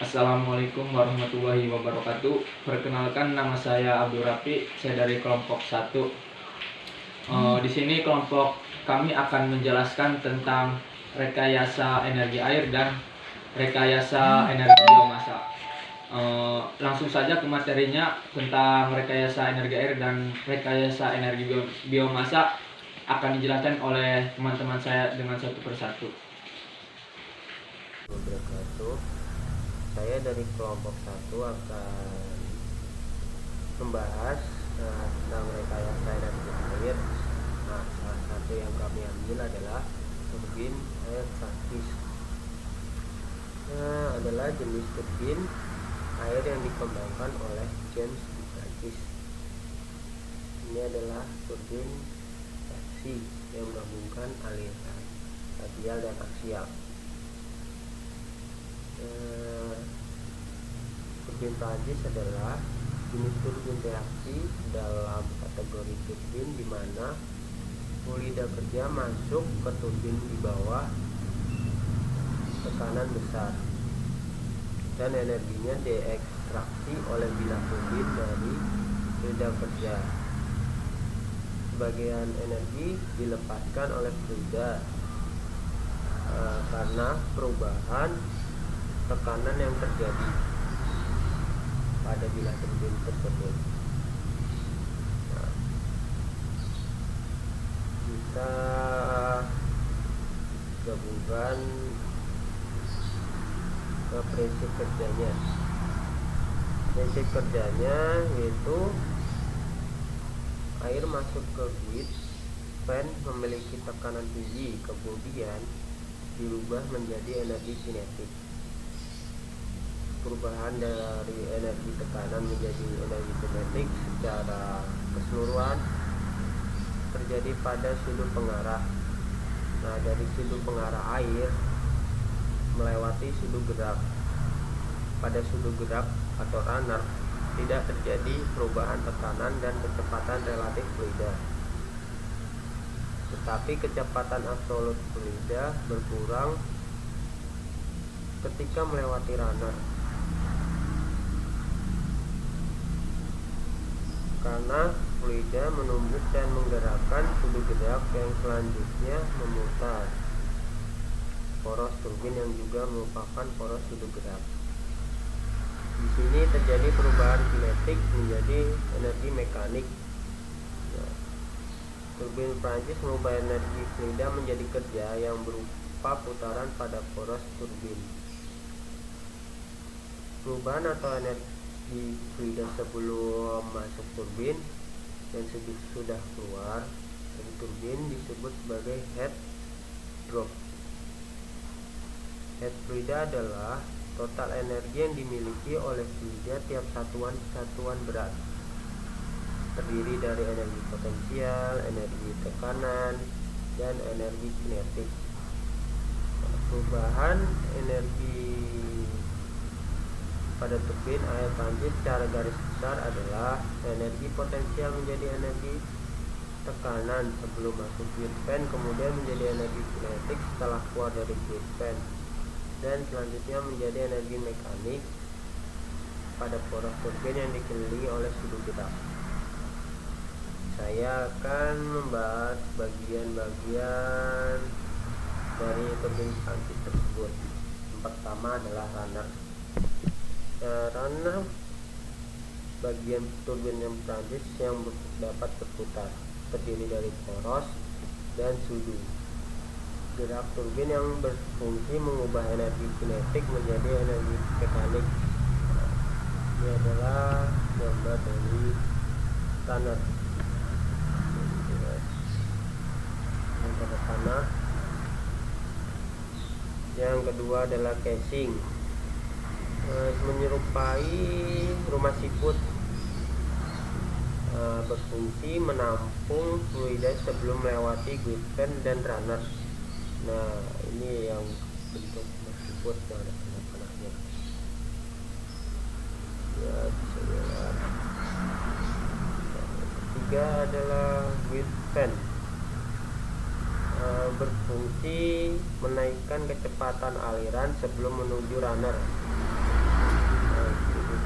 Assalamualaikum warahmatullahi wabarakatuh. Perkenalkan, nama saya Abdul Rafi, saya dari kelompok 1. Di sini kelompok kami akan menjelaskan tentang rekayasa energi air dan rekayasa energi biomasa. Langsung saja ke materinya tentang rekayasa energi air dan rekayasa energi biomasa akan dijelaskan oleh teman-teman saya dengan satu persatu. Saya dari kelompok 1 akan membahas tentang rekayasa energi air. Salah satu yang kami ambil adalah turbin air Prancis. Adalah jenis turbin air yang dikembangkan oleh James di Prancis. Ini adalah turbin reaksi yang menggabungkan aliran radial dan aksial. Turbin Prancis adalah jenis turbin reaksi dalam kategori turbin di mana fluida kerja masuk ke turbin di bawah tekanan besar dan energinya diekstraksi oleh bilah turbin dari fluida kerja. Sebagian energi dilepaskan oleh fluida karena perubahan tekanan yang terjadi pada bilah turbin tersebut. Kita gabungkan ke prinsip kerjanya. Prinsip kerjanya yaitu air masuk ke guide fan memiliki tekanan tinggi, kemudian dirubah menjadi energi kinetik. Perubahan dari energi tekanan menjadi energi kinetik secara keseluruhan terjadi pada sudut pengarah. Dari sudut pengarah air melewati sudut gerak. Pada sudut gerak atau runner tidak terjadi perubahan tekanan dan kecepatan relatif fluida, tetapi kecepatan absolut fluida berkurang ketika melewati runner karena fluida menumbuk dan menggerakkan sudut gerak yang selanjutnya memutar poros turbin yang juga merupakan poros sudut gerak. Di sini terjadi perubahan kinetik menjadi energi mekanik. Turbin Prancis mengubah energi fluida menjadi kerja yang berupa putaran pada poros turbin. Perubahan atau energi fluida sebelum masuk turbin dan sudah keluar dari turbin disebut sebagai head drop. Head fluida adalah total energi yang dimiliki oleh fluida tiap satuan berat, terdiri dari energi potensial, energi tekanan, dan energi kinetik. Perubahan energi pada turbin air Prancis secara garis besar adalah energi potensial menjadi energi tekanan sebelum masuk guide fan, kemudian menjadi energi kinetik setelah keluar dari guide fan, dan selanjutnya menjadi energi mekanik pada poros turbin yang dikelilingi oleh sudut gerak. Saya akan membahas bagian-bagian dari turbin Prancis tersebut. Yang pertama adalah runner. Runner bagian turbin yang Prancis yang dapat berputar, terdiri dari poros dan sudut gerak turbin yang berfungsi mengubah energi kinetik menjadi energi mekanik. Ini adalah gambar dari runner. Yang kedua adalah casing. Menyerupai rumah siput, berfungsi menampung fluida sebelum melewati guide fan dan runner. Ini yang bentuk rumah siput yang ada panah-panahnya. Bisa lihat. Ketiga adalah guide fan. Berfungsi menaikkan kecepatan aliran sebelum menuju runner.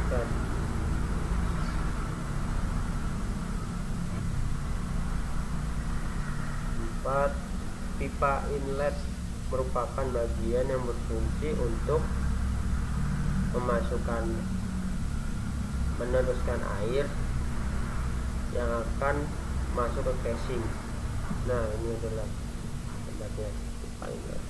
Dan 4. Pipa inlet merupakan bagian yang berfungsi untuk meneruskan air yang akan masuk ke casing. Nah, ini adalah tempatnya pipa inlet.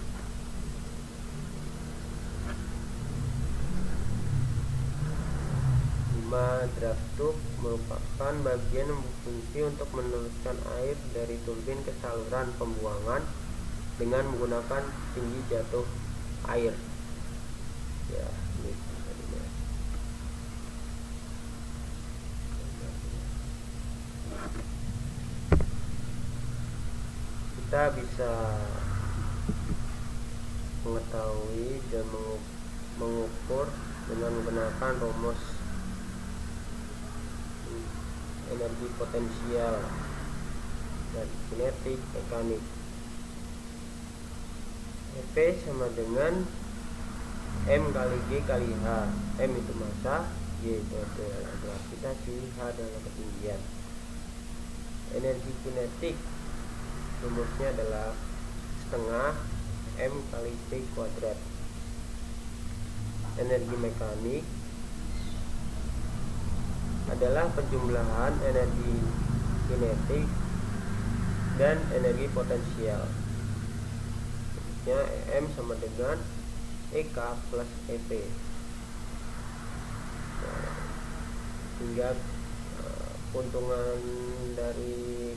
5. Draft tube merupakan bagian yang berfungsi untuk meneruskan air dari turbin ke saluran pembuangan dengan menggunakan tinggi jatuh air. Ya, ini tadinya. Kita bisa mengetahui dan mengukur dengan menggunakan rumus energi potensial dan kinetik mekanik. EP sama dengan M kali G kali H. M itu massa, G itu adalah gravitasi, H adalah ketinggian. Energi kinetik rumusnya adalah setengah M kali C kuadrat. Energi mekanik adalah penjumlahan energi kinetik dan energi potensial. Maksudnya EM sama dengan EK plus EP. Nah, hingga keuntungan dari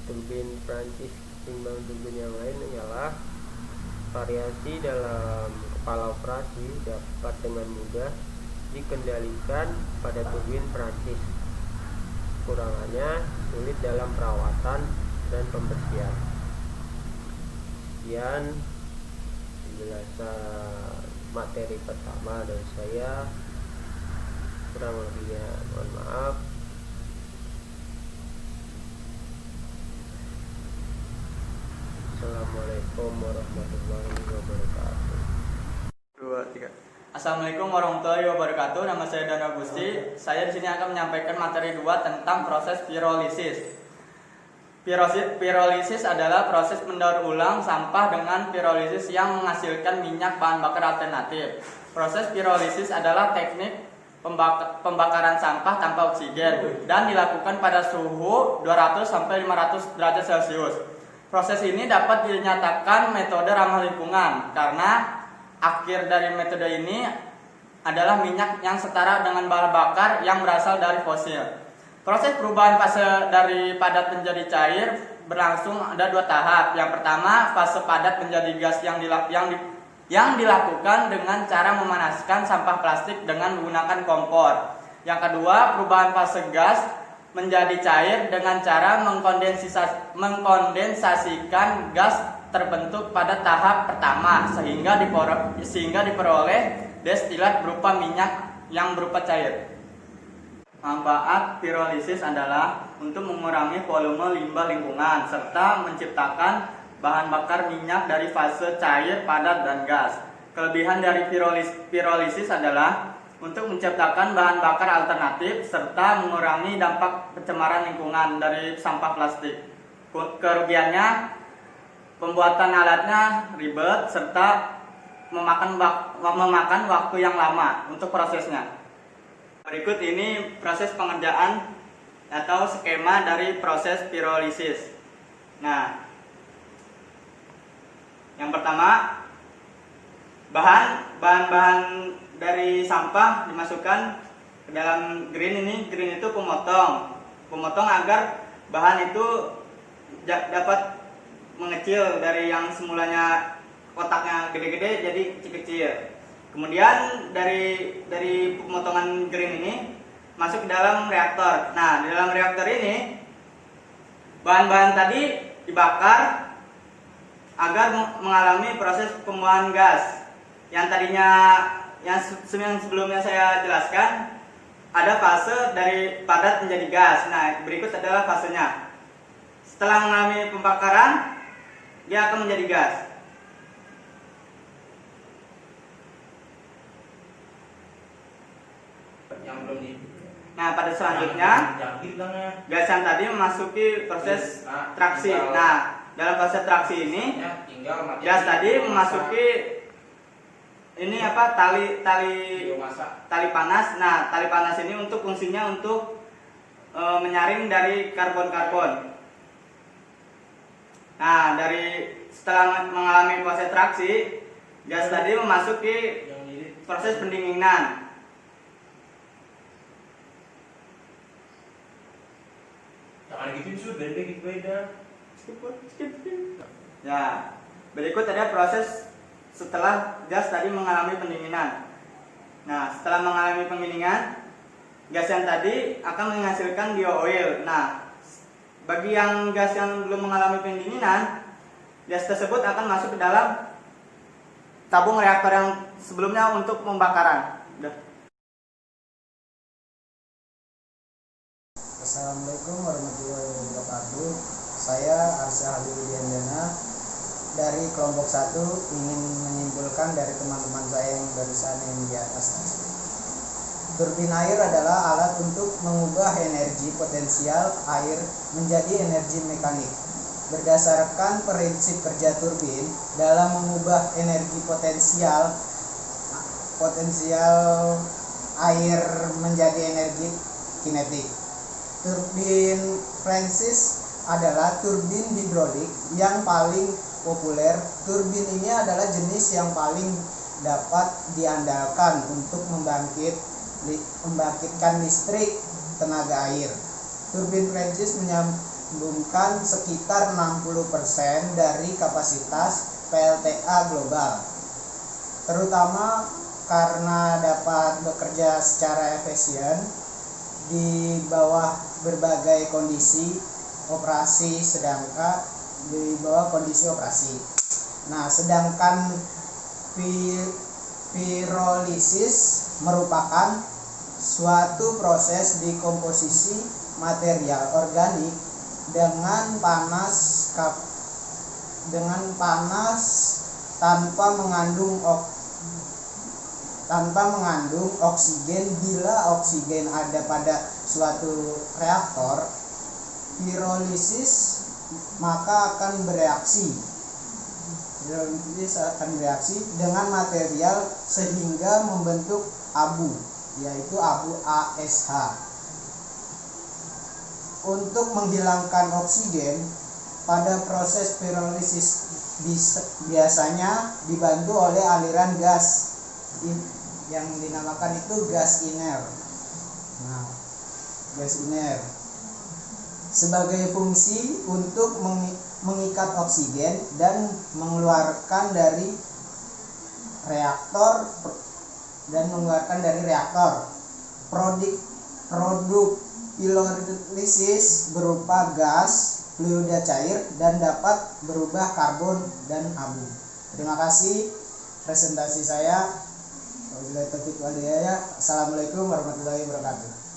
turbin Prancis ketimbang turbin yang lain ialah variasi dalam kepala operasi dapat dengan mudah dikendalikan pada turbin Prancis. Kurangannya sulit dalam perawatan dan pembersihan. Sekian penjelasan materi pertama dari saya. Kurang lebihnya mohon maaf. Assalamualaikum warahmatullahi wabarakatuh. 2, 3. Assalamualaikum warahmatullahi wabarakatuh. Nama saya Dana Gusti. Saya di sini akan menyampaikan materi 2 tentang proses pirolisis. Pirolisis adalah proses mendaur ulang sampah dengan pirolisis yang menghasilkan minyak bahan bakar alternatif. Proses pirolisis adalah teknik pembakaran sampah tanpa oksigen dan dilakukan pada suhu 200 sampai 500 derajat Celcius. Proses ini dapat dinyatakan metode ramah lingkungan karena akhir dari metode ini adalah minyak yang setara dengan bahan bakar yang berasal dari fosil. Proses perubahan fase dari padat menjadi cair berlangsung ada 2 tahap. Yang pertama, fase padat menjadi gas yang dilakukan dengan cara memanaskan sampah plastik dengan menggunakan kompor. Yang kedua, perubahan fase gas menjadi cair dengan cara mengkondensasikan gas terbentuk pada tahap pertama sehingga diperoleh destilat berupa minyak yang berupa cair. Manfaat pirolisis adalah untuk mengurangi volume limbah lingkungan serta menciptakan bahan bakar minyak dari fase cair, padat, dan gas. Kelebihan dari pirolisis adalah untuk menciptakan bahan bakar alternatif serta mengurangi dampak pencemaran lingkungan dari sampah plastik. Kerugiannya, pembuatan alatnya ribet serta memakan waktu yang lama untuk prosesnya. Berikut ini proses pengerjaan atau skema dari proses pirolisis. Nah, yang pertama, bahan-bahan dari sampah dimasukkan ke dalam green ini. Green itu pemotong agar bahan itu dapat mengecil dari yang semulanya kotaknya gede-gede jadi kecil-kecil. Kemudian dari pemotongan green ini masuk ke dalam reaktor. Nah, di dalam reaktor ini bahan-bahan tadi dibakar agar mengalami proses pembuangan gas. Yang tadinya yang sebelumnya saya jelaskan ada fase dari padat menjadi gas. Nah, berikut adalah fasenya. Setelah mengalami pembakaran, dia akan menjadi gas. yang belum di. Nah, pada selanjutnya gas yang tadi memasuki proses traksi. Nah, dalam proses traksi ini gas tadi memasuki ini apa tali panas. Nah, tali panas ini untuk fungsinya untuk menyaring dari karbon-karbon. Nah, setelah mengalami proses traksi, gas tadi memasuki proses pendinginan. Jangan gitu sudah gitu beda. Skip. Ya, berikut ada proses setelah gas tadi mengalami pendinginan. Nah, setelah mengalami pendinginan, gas yang tadi akan menghasilkan bio-oil. Nah, bagi yang gas yang belum mengalami pendinginan, gas tersebut akan masuk ke dalam tabung reaktor yang sebelumnya untuk pembakaran. Assalamualaikum warahmatullahi wabarakatuh. Saya Arsya Hadirudiandana dari kelompok 1 ingin menyimpulkan dari teman-teman saya yang barusan yang di atas. Turbin air adalah alat untuk mengubah energi potensial air menjadi energi mekanik. Berdasarkan prinsip kerja turbin dalam mengubah energi potensial air menjadi energi kinetik. Turbin Francis adalah turbin hidrolik yang paling populer. Turbin ini adalah jenis yang paling dapat diandalkan untuk membangkitkan listrik tenaga air. Turbin Francis menyambungkan sekitar 60% dari kapasitas PLTA global, terutama karena dapat bekerja secara efisien di bawah berbagai kondisi operasi Nah, sedangkan pirolisis merupakan suatu proses dekomposisi material organik dengan panas tanpa mengandung oksigen. Bila oksigen ada pada suatu reaktor, pirolisis maka akan bereaksi dengan material sehingga membentuk abu, yaitu abu ASH. Untuk menghilangkan oksigen pada proses pirolisis biasanya dibantu oleh aliran gas yang dinamakan itu gas iner. Nah, gas iner sebagai fungsi untuk mengikat oksigen dan mengeluarkan dari reaktor Produk pirolisis berupa gas, fluida cair, dan dapat berubah karbon dan abu. Terima kasih presentasi saya. Wabillahi taufiq wal hidayah. Assalamualaikum warahmatullahi wabarakatuh.